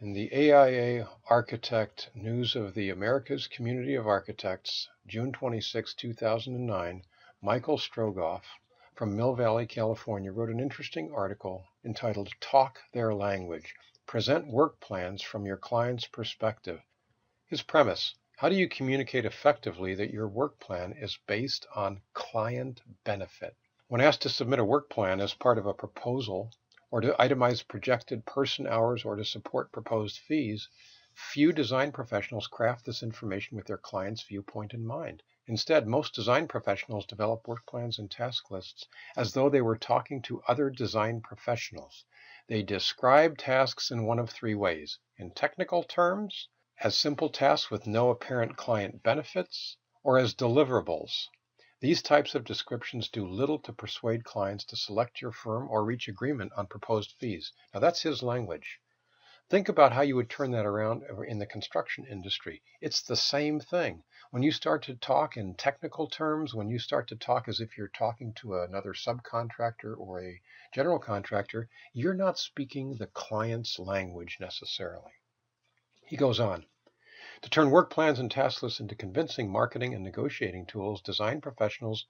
In the AIA Architect News of the Americas Community of Architects, June 26, 2009, Michael Strogoff from Mill Valley, California, wrote an interesting article entitled Talk Their Language, Present Work Plans from Your Client's Perspective. His premise: how do you communicate effectively that your work plan is based on client benefit? When asked to submit a work plan as part of a proposal, or to itemize projected person hours or to support proposed fees, few design professionals craft this information with their client's viewpoint in mind. Instead, most design professionals develop work plans and task lists as though they were talking to other design professionals. They describe tasks in one of three ways: in technical terms, as simple tasks with no apparent client benefits, or as deliverables. These types of descriptions do little to persuade clients to select your firm or reach agreement on proposed fees. Now, that's his language. Think about how you would turn that around in the construction industry. It's the same thing. When you start to talk in technical terms, when you start to talk as if you're talking to another subcontractor or a general contractor, you're not speaking the client's language necessarily. He goes on. To turn work plans and task lists into convincing marketing and negotiating tools, design professionals,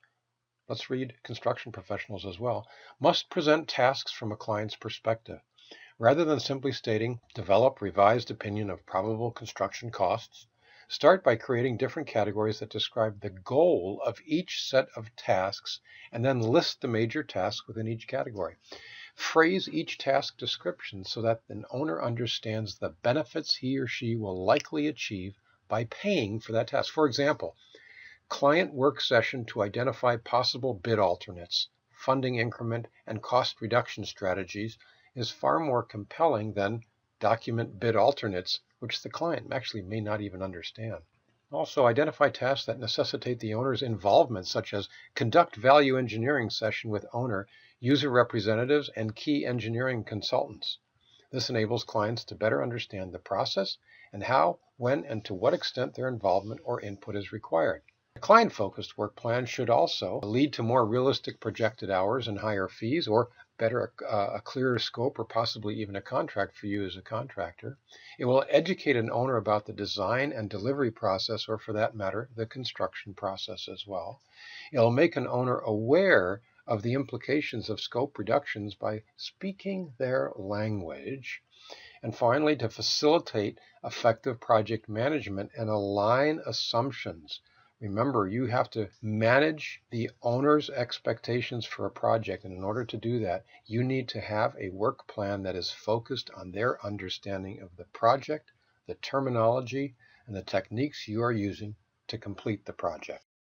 let's read construction professionals as well, must present tasks from a client's perspective. Rather than simply stating, develop revised opinion of probable construction costs, start by creating different categories that describe the goal of each set of tasks and then list the major tasks within each category. Phrase each task description so that an owner understands the benefits he or she will likely achieve by paying for that task. For example, client work session to identify possible bid alternates, funding increment, and cost reduction strategies is far more compelling than document bid alternates, which the client actually may not even understand. Also, identify tasks that necessitate the owner's involvement, such as conduct value engineering session with owner, user representatives, and key engineering consultants. This enables clients to better understand the process and how, when, and to what extent their involvement or input is required. A client-focused work plan should also lead to more realistic projected hours and higher fees, or better, a clearer scope, or possibly even a contract for you as a contractor. It will educate an owner about the design and delivery process, or for that matter, the construction process as well. It will make an owner aware of the implications of scope reductions by speaking their language. And finally, to facilitate effective project management and align assumptions. Remember, you have to manage the owner's expectations for a project, and in order to do that, you need to have a work plan that is focused on their understanding of the project, the terminology, and the techniques you are using to complete the project.